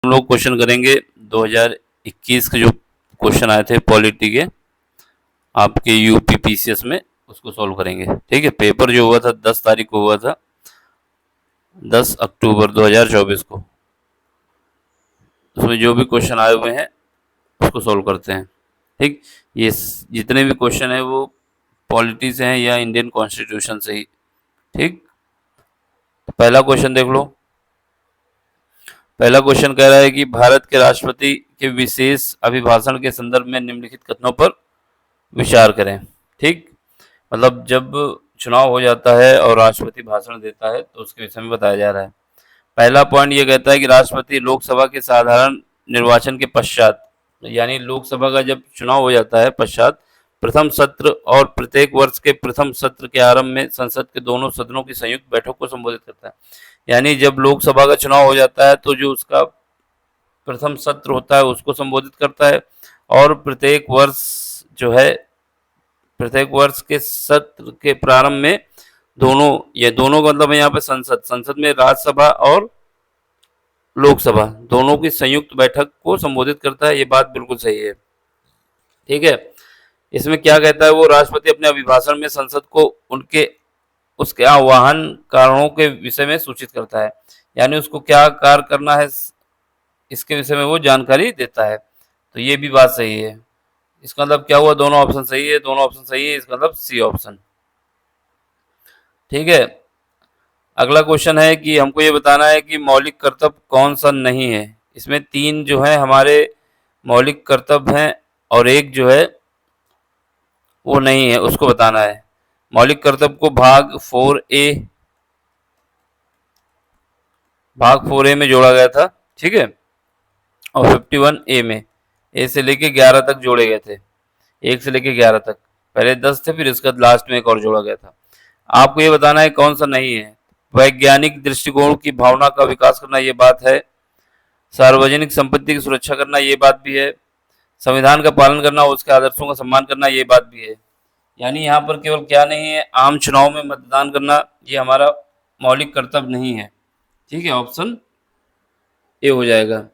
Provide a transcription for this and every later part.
हम लोग क्वेश्चन करेंगे 2021 के जो क्वेश्चन आए थे पॉलिटी के आपके यूपी पीसीएस में, उसको सॉल्व करेंगे। ठीक है, पेपर जो हुआ था 10 तारीख को हुआ था, 10 अक्टूबर 2024 को। उसमें जो भी क्वेश्चन आए हुए हैं उसको सॉल्व करते हैं। ठीक, ये जितने भी क्वेश्चन है वो पॉलिटी से हैं या इंडियन कॉन्स्टिट्यूशन से ही। ठीक, पहला क्वेश्चन देख लो। पहला क्वेश्चन कह रहा है कि भारत के राष्ट्रपति के विशेष अभिभाषण के संदर्भ में निम्नलिखित कथनों पर विचार करें। ठीक, मतलब जब चुनाव हो जाता है और राष्ट्रपति भाषण देता है तो उसके विषय में बताया जा रहा है। पहला पॉइंट ये कहता है कि राष्ट्रपति लोकसभा के साधारण निर्वाचन के पश्चात, यानी लोकसभा का जब चुनाव हो जाता है पश्चात, प्रथम सत्र और प्रत्येक वर्ष के प्रथम सत्र के आरंभ में संसद के दोनों सदनों की संयुक्त बैठक को संबोधित करता है। यानी जब लोकसभा का चुनाव हो जाता है तो जो उसका प्रथम सत्र होता है उसको संबोधित करता है, और प्रत्येक वर्ष जो है, प्रत्येक वर्ष के सत्र के प्रारंभ में दोनों, ये दोनों का मतलब है यहाँ पे संसद में राज्यसभा और लोकसभा दोनों की संयुक्त बैठक को संबोधित करता है। ये बात बिल्कुल सही है। ठीक है, इसमें क्या कहता है, वो राष्ट्रपति अपने अभिभाषण में संसद को उनके उसके आह्वान कारणों के विषय में सूचित करता है, यानी उसको क्या कार्य करना है इसके विषय में वो जानकारी देता है। तो ये भी बात सही है। इसका मतलब क्या हुआ, दोनों ऑप्शन सही है, दोनों ऑप्शन सही है, इसका मतलब सी ऑप्शन। ठीक है, अगला क्वेश्चन है कि हमको ये बताना है कि मौलिक कर्तव्य कौन सा नहीं है। इसमें 3 जो है हमारे मौलिक कर्तव्य हैं और एक जो है वो नहीं है, उसको बताना है। मौलिक कर्तव्य को भाग 4A में जोड़ा गया था। ठीक है, और 51A में ए से लेके 11 तक जोड़े गए थे, 1 से लेके 11 तक। पहले 10 थे, फिर इसके बाद लास्ट में एक और जोड़ा गया था। आपको ये बताना है कौन सा नहीं है। वैज्ञानिक दृष्टिकोण की भावना का विकास करना, ये बात है। सार्वजनिक संपत्ति की सुरक्षा करना, ये बात भी है। संविधान का पालन करना, उसके आदर्शों का सम्मान करना, ये बात भी है। यानी यहाँ पर केवल क्या नहीं है, आम चुनाव में मतदान करना, ये हमारा मौलिक कर्तव्य नहीं है। ठीक है, ऑप्शन ए हो जाएगा।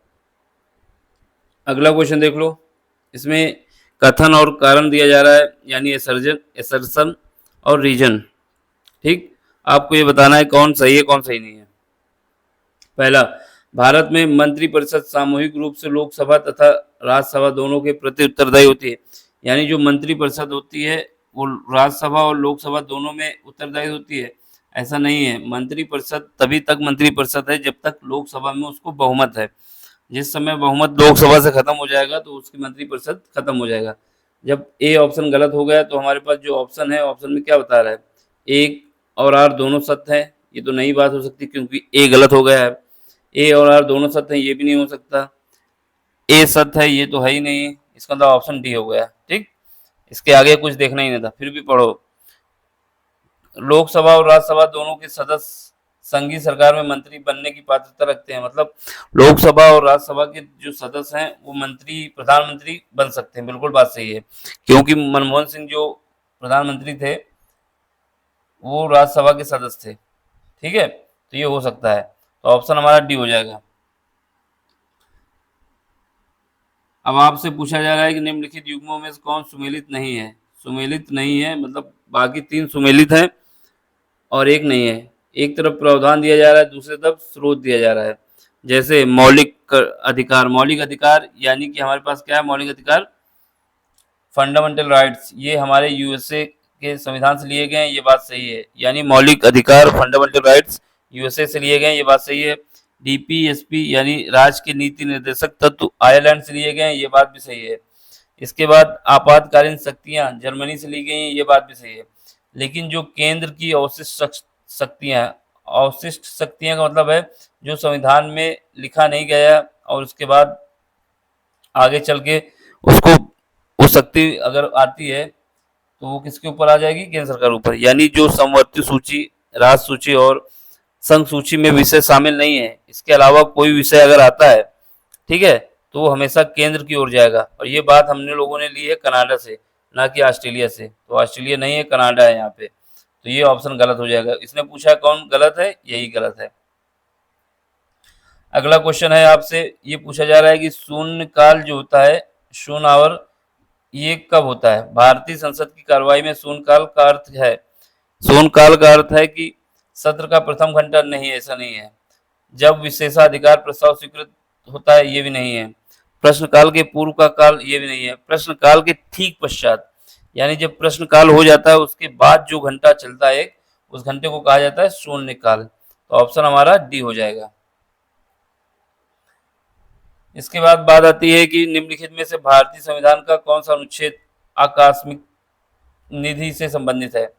अगला क्वेश्चन देख लो। इसमें कथन और कारण दिया जा रहा है, यानी एसर्शन और रीजन। ठीक, आपको ये बताना है कौन सही है कौन सही नहीं है। पहला, भारत में मंत्रिपरिषद सामूहिक रूप से लोकसभा तथा राज्यसभा दोनों के प्रति उत्तरदायी होती है। यानी जो मंत्रिपरिषद होती है वो राज्यसभा और लोकसभा दोनों में उत्तरदायी होती है, ऐसा नहीं है। मंत्रिपरिषद तभी तक मंत्रिपरिषद है जब तक लोकसभा में उसको बहुमत है। जिस समय बहुमत लोकसभा से खत्म हो जाएगा तो उसकी मंत्रिपरिषद खत्म हो जाएगा। जब ए ऑप्शन गलत हो गया तो हमारे पास जो ऑप्शन है, ऑप्शन में क्या बता रहा है, एक और आर दोनों सत्य है, ये तो नई बात हो सकती क्योंकि ए गलत हो गया है। ए और आर दोनों सत्य हैं, ये भी नहीं हो सकता। ए सत्य है, ये तो है ही नहीं, इसका मतलब ऑप्शन डी हो गया। ठीक, इसके आगे कुछ देखना ही नहीं था, फिर भी पढ़ो। लोकसभा और राज्यसभा दोनों के सदस्य संघीय सरकार में मंत्री बनने की पात्रता रखते हैं। मतलब लोकसभा और राज्यसभा के जो सदस्य हैं वो मंत्री, प्रधानमंत्री बन सकते हैं। बिल्कुल बात सही है, क्योंकि मनमोहन सिंह जो प्रधानमंत्री थे वो राज्यसभा के सदस्य थे। ठीक है, तो ये हो सकता है, तो ऑप्शन हमारा डी हो जाएगा। अब आपसे पूछा जा रहा है कि निम्नलिखित युग्मों में से कौन सुमेलित नहीं है। सुमेलित नहीं है मतलब बाकी 3 सुमेलित हैं और एक नहीं है। एक तरफ प्रावधान दिया जा रहा है, दूसरी तरफ स्रोत दिया जा रहा है। जैसे मौलिक अधिकार यानी कि हमारे पास क्या है, मौलिक अधिकार फंडामेंटल राइट्स, ये हमारे यूएसए के संविधान से लिए गए हैं, ये बात सही है। यानी मौलिक अधिकार फंडामेंटल राइट्स यूएसए से लिए गए हैं, ये बात सही है। डीपीएसपी यानी राज्य के नीति निर्देशक तत्व आयरलैंड से लिए गए हैं, ये बात भी सही है। इसके बाद आपातकालीन शक्तियां जर्मनी से ली गई हैं, ये बात भी सही है। लेकिन जो केंद्र की अवशिष्ट शक्तियां का मतलब है जो संविधान में लिखा नहीं गया और उसके बाद आगे चल के उसको वो शक्ति अगर आती है तो वो किसके ऊपर आ जाएगी, केंद्र सरकार ऊपर। यानी जो समवर्ती सूची, राज्य सूची और संघ सूची में विषय शामिल नहीं है, इसके अलावा कोई विषय अगर आता है, ठीक है, तो वो हमेशा केंद्र की ओर जाएगा। और ये बात हमने लोगों ने ली है कनाडा से, ना कि ऑस्ट्रेलिया से। तो ऑस्ट्रेलिया नहीं है, कनाडा है यहाँ पे, तो ये ऑप्शन गलत हो जाएगा। इसने पूछा कौन गलत है, यही गलत है। अगला क्वेश्चन है आपसे ये पूछा जा रहा है कि शून्य काल जो होता है, शून्य आवर, ये कब होता है? भारतीय संसद की कार्रवाई में शून्य काल का अर्थ है, शून्य काल का अर्थ है कि सत्र का प्रथम घंटा नहीं, ऐसा नहीं है। जब विशेषाधिकार प्रस्ताव स्वीकृत होता है, ये भी नहीं है। प्रश्नकाल के पूर्व का काल, ये भी नहीं है। प्रश्नकाल के ठीक पश्चात, यानी जब प्रश्नकाल हो जाता है उसके बाद जो घंटा चलता है उस घंटे को कहा जाता है शून्य काल। तो ऑप्शन हमारा डी हो जाएगा। इसके बाद बात आती है कि निम्नलिखित में से भारतीय संविधान का कौन सा अनुच्छेद आकस्मिक निधि से संबंधित है?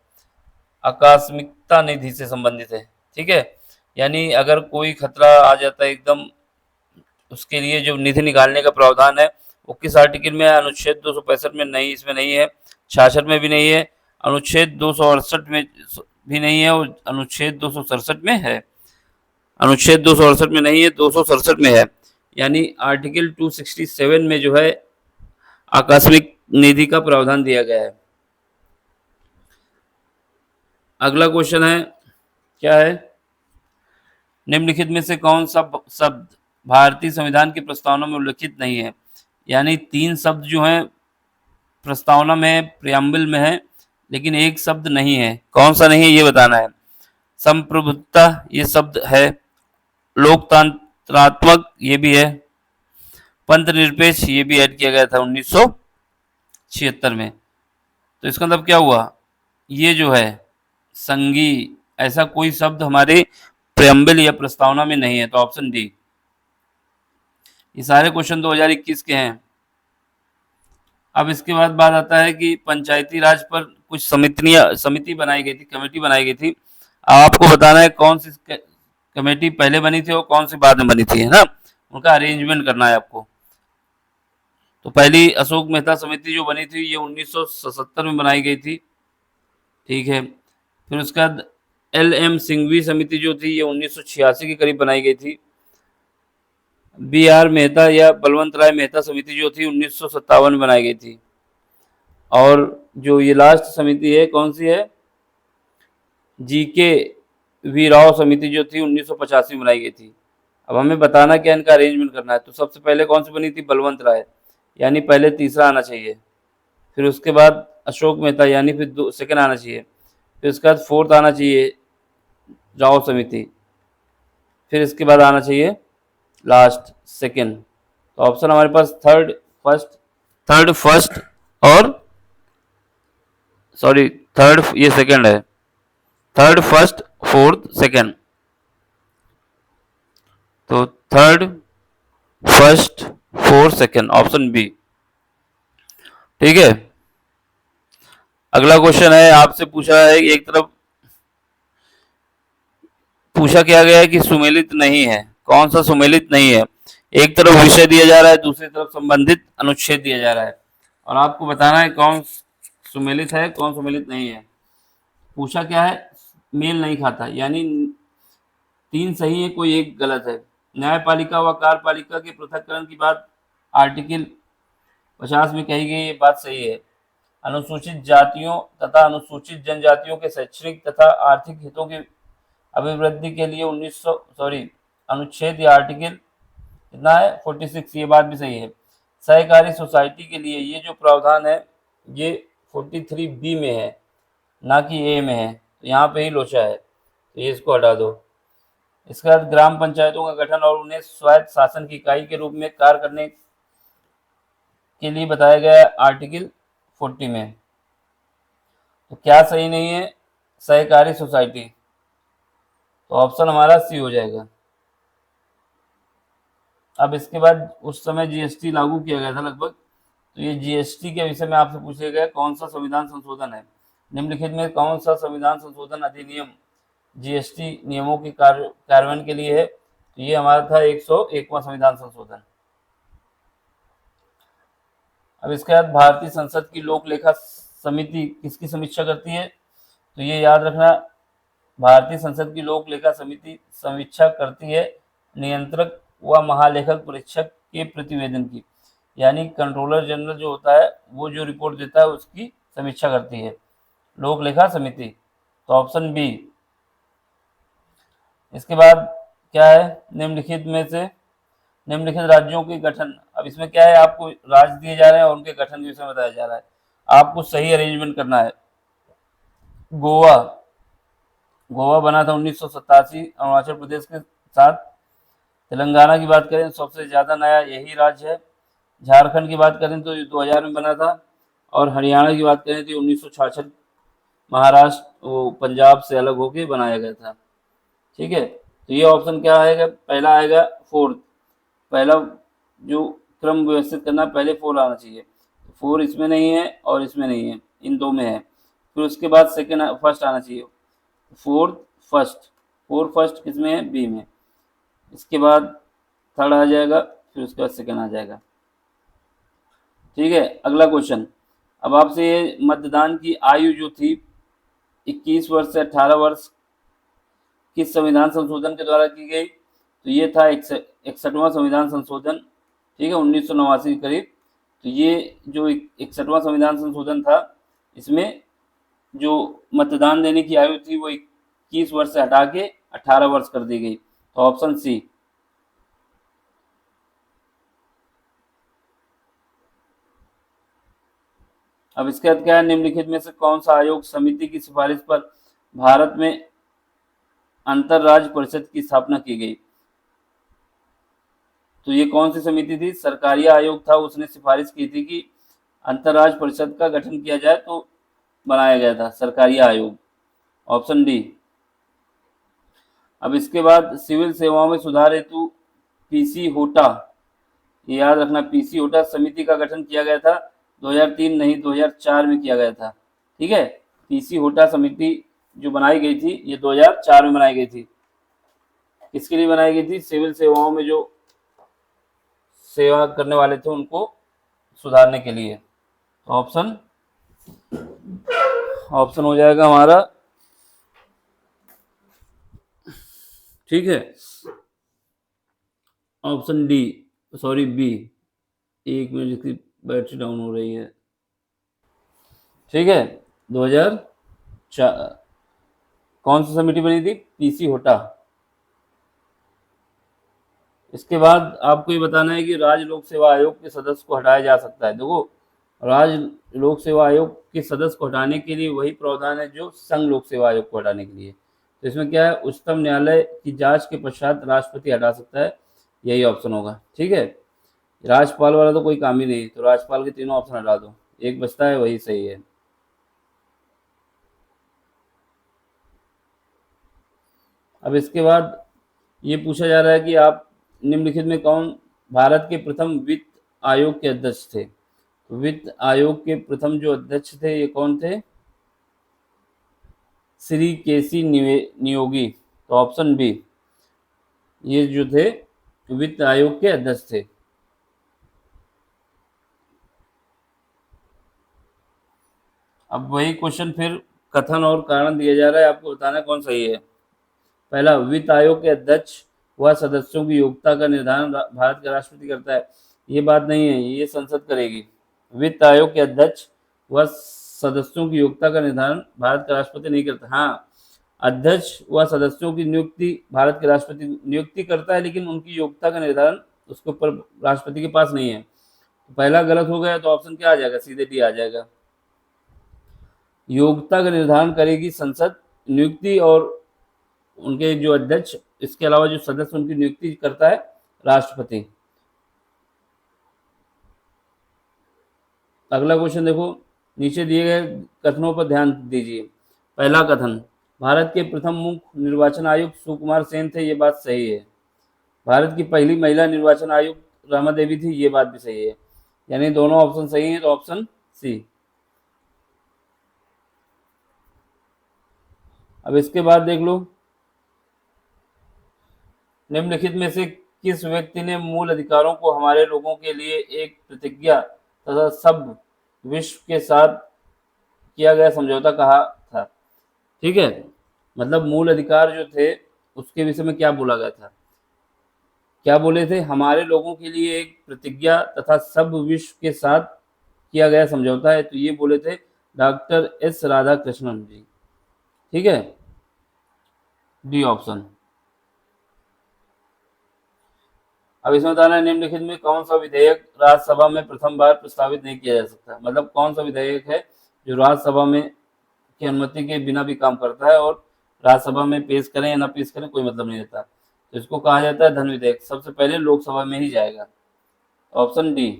आकस्मिकता निधि से संबंधित है, ठीक है। यानी अगर कोई खतरा आ जाता है एकदम, उसके लिए जो निधि निकालने का प्रावधान है वो किस आर्टिकल में है? अनुच्छेद 265 में नहीं, इसमें नहीं है। 66 में भी नहीं है, अनुच्छेद 268 में भी नहीं है, और अनुच्छेद 267 में है। अनुच्छेद 268 में नहीं है, 267 में है। यानी आर्टिकल 267 में जो है आकस्मिक निधि का प्रावधान दिया गया है। अगला क्वेश्चन है, क्या है? निम्नलिखित में से कौन सा शब्द भारतीय संविधान की प्रस्तावना में उल्लिखित नहीं है? यानी 3 शब्द जो हैं प्रस्तावना में, प्रियम्बल में है, लेकिन एक शब्द नहीं है। कौन सा नहीं है ये बताना है। संप्रभुता ये शब्द है, लोकतंत्रात्मक ये भी है, पंथ निरपेक्ष ये भी ऐड किया गया था 1976 में। तो इसका मतलब क्या हुआ? ये जो है संघी, ऐसा कोई शब्द हमारे प्रियम्बल या प्रस्तावना में नहीं है। तो ऑप्शन डी। ये सारे क्वेश्चन 2021 के हैं। अब इसके बाद बात आता है कि पंचायती राज पर कुछ समिति बनाई गई थी, कमेटी बनाई गई थी। आपको बताना है कौन सी कमेटी पहले बनी थी और कौन सी बाद में बनी थी, है ना। उनका अरेंजमेंट करना है आपको। तो पहली अशोक मेहता समिति जो बनी थी ये 1977 में बनाई गई थी, ठीक है। फिर उसके बाद LM सिंघवी समिति जो थी ये 1986 के करीब बनाई गई थी। BR मेहता या बलवंत राय मेहता समिति जो थी 1957 में बनाई गई थी। और जो ये लास्ट समिति है कौन सी है? GK राव समिति जो थी 1985 में बनाई गई थी। अब हमें बताना क्या इनका अरेंजमेंट करना है। तो सबसे पहले कौन सी बनी थी? बलवंत राय, यानी पहले तीसरा आना चाहिए। फिर उसके बाद अशोक मेहता, यानी फिर सेकंड आना चाहिए। फिर उसके बाद फोर्थ आना चाहिए राव समिति। फिर इसके बाद आना चाहिए लास्ट सेकंड। तो ऑप्शन हमारे पास थर्ड फर्स्ट और सॉरी थर्ड, ये सेकंड है। Third, first, fourth, second. तो third, first, fourth, second, option B, ठीक है। अगला क्वेश्चन है, आपसे पूछा है, एक तरफ पूछा क्या गया है कि सुमेलित नहीं है। कौन सा सुमेलित नहीं है? एक तरफ विषय दिया जा रहा है, दूसरी तरफ संबंधित अनुच्छेद दिया जा रहा है, और आपको बताना है कौन सुमेलित है कौन सुमेलित नहीं है। पूछा क्या है? मेल नहीं खाता, यानी 3 सही है, कोई एक गलत है। न्यायपालिका व कार्यपालिका के पृथककरण की बात आर्टिकल 50 में कही गई, ये बात सही है। अनुसूचित जातियों तथा अनुसूचित जनजातियों के शैक्षणिक तथा आर्थिक हितों की अभिवृद्धि के लिए अनुच्छेद या आर्टिकल कितना है? 46, ये बात भी सही है। सहकारी सोसाइटी के लिए ये जो प्रावधान है ये 43B में है, ना कि A में है। तो यहाँ पे ही लोचा है, तो ये इसको हटा दो। इसके बाद ग्राम पंचायतों का गठन और उन्हें स्वायत्त शासन की इकाई के रूप में कार्य करने के लिए बताया गया आर्टिकल 40 में। तो क्या सही नहीं है? सहकारी सोसाइटी। तो ऑप्शन हमारा सी हो जाएगा। अब इसके बाद उस समय GST लागू किया गया था लगभग, तो ये GST के विषय में आपसे पूछा गया कौन सा संविधान संशोधन है। निम्नलिखित में कौन सा संविधान संशोधन अधिनियम GST नियमों के कार्यान्वयन के लिए है? तो ये हमारा था 101वां संविधान संशोधन। अब इसके बाद भारतीय संसद की लोक लेखा समिति किसकी समीक्षा करती है? तो ये याद रखना, भारतीय संसद की लोक लेखा समिति समीक्षा करती है नियंत्रक व महालेखक परीक्षक के प्रतिवेदन की, यानी कंट्रोलर जनरल जो होता है वो जो रिपोर्ट देता है उसकी समीक्षा करती है लोक लेखा समिति। तो ऑप्शन बी। इसके बाद क्या है निम्नलिखित में से, निम्नलिखित राज्यों के गठन। अब इसमें क्या है, आपको राज्य दिए जा रहे हैं और उनके गठन के विषय में बताया जा रहा है, आपको सही अरेंजमेंट करना है। गोवा, गोवा बना था 1987 अरुणाचल प्रदेश के साथ। तेलंगाना की बात करें तो सबसे ज़्यादा नया यही राज्य है। झारखंड की बात करें तो 2000 में बना था। और हरियाणा की बात करें तो 1966 महाराष्ट्र वो पंजाब से अलग होकर बनाया गया था। ठीक है, तो ये ऑप्शन क्या आएगा, पहला आएगा फोर्थ। पहला जो क्रम व्यवस्थित करना, पहले फोर आना चाहिए। फोर इसमें नहीं है और इसमें नहीं है, इन दो में है। फिर उसके बाद सेकंड फर्स्ट आना चाहिए, फोर्थ फर्स्ट। फोर फर्स्ट किसमें है, बी में। इसके बाद थर्ड आ जाएगा, फिर उसके बाद सेकंड आ जाएगा। ठीक है, अगला क्वेश्चन। अब आपसे ये मतदान की आयु जो थी 21 वर्ष से 18 वर्ष किस संविधान संशोधन के द्वारा की गई, तो ये था 61वां संविधान संशोधन। ठीक है, 1989 के करीब। तो ये जो 61वां संविधान संशोधन था, इसमें जो मतदान देने की आयु थी वो 21 वर्ष से हटा के 18 वर्ष कर दी गई। तो ऑप्शन सी। अब इसके बाद क्या है, निम्नलिखित में से कौन सा आयोग समिति की सिफारिश पर भारत में अंतरराज्य परिषद की स्थापना की गई। तो ये कौन सी समिति थी, सरकारी आयोग था, उसने सिफारिश की थी कि अंतरराज्य परिषद का गठन किया जाए, तो बनाया गया था सरकारी आयोग। Option D. अब इसके बाद सिविल सेवाओं में सुधार हेतु पीसी होटा, ये याद रखना, पीसी होटा समिति का गठन किया गया था 2003 नहीं 2004 में किया गया था। ठीक है, पीसी होटा समिति जो बनाई गई थी ये 2004 में बनाई गई थी। किसके लिए बनाई गई थी, सिविल सेवाओं में जो सेवा करने वाले थे उनको सुधारने के लिए। तो ऑप्शन ऑप्शन हो जाएगा हमारा, ठीक है, ऑप्शन डी, सॉरी बी। एक मिनट, इसकी बैटरी डाउन हो रही है। ठीक है, 2004 कौन सी समिति बनी थी, पीसी होटा। इसके बाद आपको ये बताना है कि राज्य लोक सेवा आयोग के सदस्य को हटाया जा सकता है। देखो, राज्य लोक सेवा आयोग के सदस्य को हटाने के लिए वही प्रावधान है जो संघ लोक सेवा आयोग को हटाने के लिए। तो इसमें क्या है, उच्चतम न्यायालय की जांच के पश्चात राष्ट्रपति हटा सकता है, यही ऑप्शन होगा। ठीक है, राज्यपाल वाला तो कोई काम ही नहीं, तो राज्यपाल के तीनों ऑप्शन हटा दो, एक बचता है वही सही है। अब इसके बाद ये पूछा जा रहा है कि आप निम्नलिखित में कौन भारत के प्रथम वित्त आयोग के अध्यक्ष थे। तो वित्त आयोग के प्रथम जो अध्यक्ष थे ये कौन थे, श्री केसी नियोगी। तो ऑप्शन बी, ये जो थे वित्त आयोग के अध्यक्ष थे। अब वही क्वेश्चन फिर कथन और कारण दिया जा रहा है, आपको बताना कौन सही है। पहला, वित्त आयोग के अध्यक्ष व सदस्यों की योग्यता का निर्धारण भारत का राष्ट्रपति करता है। ये बात नहीं है, ये संसद करेगी। वित्त आयोग के अध्यक्ष व सदस्यों की योग्यता का निर्धारण भारत का राष्ट्रपति नहीं करता। हाँ, अध्यक्ष व सदस्यों की नियुक्ति भारत के राष्ट्रपति नियुक्ति करता है, लेकिन उनकी योग्यता का निर्धारण उसके ऊपर राष्ट्रपति के पास नहीं है। तो पहला गलत हो गया, तो ऑप्शन क्या आ जाएगा, सीधे डी आ जाएगा। योग्यता का निर्धारण करेगी संसद, नियुक्ति और उनके जो अध्यक्ष, इसके अलावा जो सदस्य उनकी नियुक्ति करता है राष्ट्रपति। अगला क्वेश्चन देखो, नीचे दिए गए कथनों पर ध्यान दीजिए। पहला कथन, भारत के प्रथम मुख्य निर्वाचन आयुक्त सुकुमार सेन थे, ये बात सही है। भारत की पहली महिला निर्वाचन आयुक्त रमा देवी थी, ये बात भी सही है। यानी दोनों ऑप्शन सही है, तो ऑप्शन सी। अब इसके बाद देख लो, निम्नलिखित में से किस व्यक्ति ने मूल अधिकारों को हमारे लोगों के लिए एक प्रतिज्ञा तथा सब विश्व के साथ किया गया समझौता कहा था। ठीक है, मतलब मूल अधिकार जो थे उसके विषय में क्या बोला गया था, क्या बोले थे, हमारे लोगों के लिए एक प्रतिज्ञा तथा सब विश्व के साथ किया गया समझौता है। तो ये बोले थे डॉक्टर एस राधाकृष्णन जी। ठीक है, डी ऑप्शन। अब इसमें बताना है निम्नलिखित में कौन सा विधेयक राज्यसभा में प्रथम बार प्रस्तावित नहीं किया जा सकता, मतलब कौन सा विधेयक है जो राज्यसभा में की अनुमति के बिना भी काम करता है और राज्यसभा में पेश करें या ना पेश करें कोई मतलब नहीं रहता, तो इसको कहा जाता है धन विधेयक। सबसे पहले लोकसभा में ही जाएगा, ऑप्शन डी।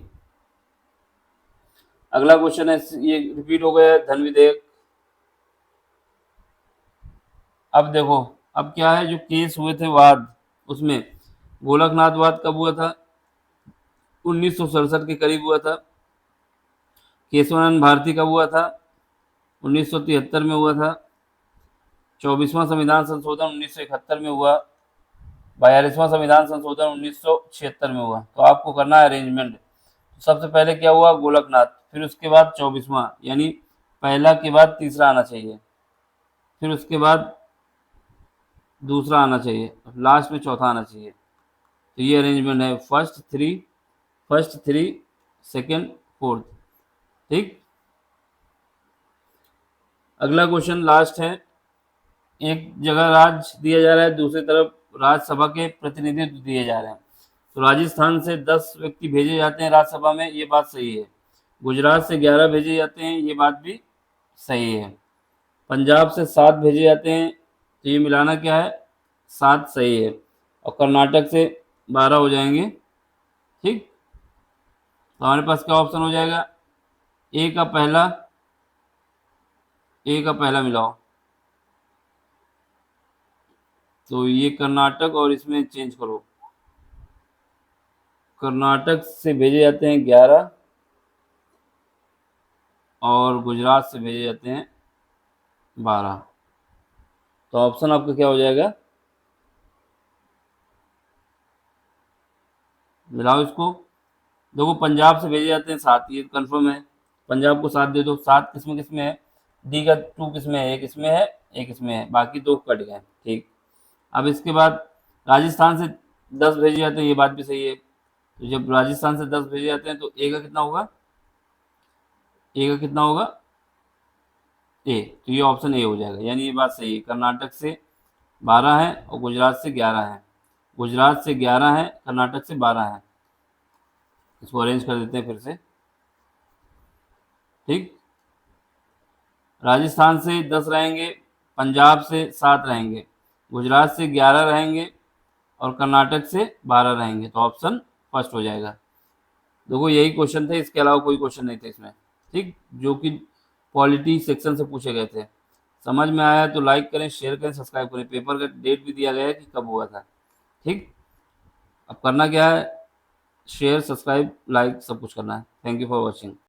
अगला क्वेश्चन है, ये रिपीट हो गया है धन विधेयक। अब देखो, अब क्या है, जो केस हुए थे वाद, उसमें गोलकनाथ वाद कब हुआ था, 1967 के करीब हुआ था। केशवानंद भारती कब हुआ था, 1973 में हुआ था। 24वां संविधान संशोधन 1971 में हुआ। 42वां संविधान संशोधन 1976 में हुआ। तो आपको करना है अरेंजमेंट। सबसे पहले क्या हुआ, गोलकनाथ, फिर उसके बाद 24वां, यानी पहला के बाद तीसरा आना चाहिए, फिर उसके बाद दूसरा आना चाहिए, लास्ट में चौथा आना चाहिए। तो ये अरेंजमेंट है, फर्स्ट थ्री सेकेंड फोर्थ। ठीक, अगला क्वेश्चन लास्ट है। एक जगह राज्य दिया जा रहा है, दूसरी तरफ राज्यसभा के प्रतिनिधित्व दिए जा रहे हैं। तो राजस्थान से 10 व्यक्ति भेजे जाते हैं राज्यसभा में, ये बात सही है। गुजरात से 11 भेजे जाते हैं, ये बात भी सही है। पंजाब से 7 भेजे जाते हैं, तो ये मिलाना क्या है, 7 सही है। और कर्नाटक से 12 हो जाएंगे। ठीक, तो हमारे पास क्या ऑप्शन हो जाएगा, ए का पहला मिलाओ। तो ये कर्नाटक और इसमें चेंज करो, कर्नाटक से भेजे जाते हैं 11 और गुजरात से भेजे जाते हैं 12। तो ऑप्शन आपका क्या हो जाएगा, मिलाओ इसको। देखो, पंजाब से भेजे जाते हैं 7, ये कंफर्म है, पंजाब को 7 दे दो। 7 किसमें किसमें है, डी का 2 किसमें है, एक इसमें है, एक इसमें है, बाकी 2 कट गए। ठीक, अब इसके बाद राजस्थान से 10 भेजे जाते हैं, ये बात भी सही है। तो जब राजस्थान से 10 भेजे जाते हैं तो ए का कितना होगा, ए, तो ये ऑप्शन ए हो जाएगा, यानी ये बात सही है। कर्नाटक से 12 है और गुजरात से 11 है, गुजरात से 11 है, कर्नाटक से 12 है। इसको अरेंज कर देते हैं फिर से। ठीक, राजस्थान से 10 रहेंगे, पंजाब से 7 रहेंगे, गुजरात से 11 रहेंगे और कर्नाटक से 12 रहेंगे। तो ऑप्शन फर्स्ट हो जाएगा। देखो, यही क्वेश्चन थे, इसके अलावा कोई क्वेश्चन नहीं थे इसमें। ठीक, जो कि पॉलिटी सेक्शन से पूछे गए थे। समझ में आया तो लाइक करें, शेयर करें, सब्सक्राइब करें। पेपर का डेट भी दिया गया है कि कब हुआ था। ठीक, अब करना क्या है, शेयर, सब्सक्राइब, लाइक सब कुछ करना है। Thank you for watching.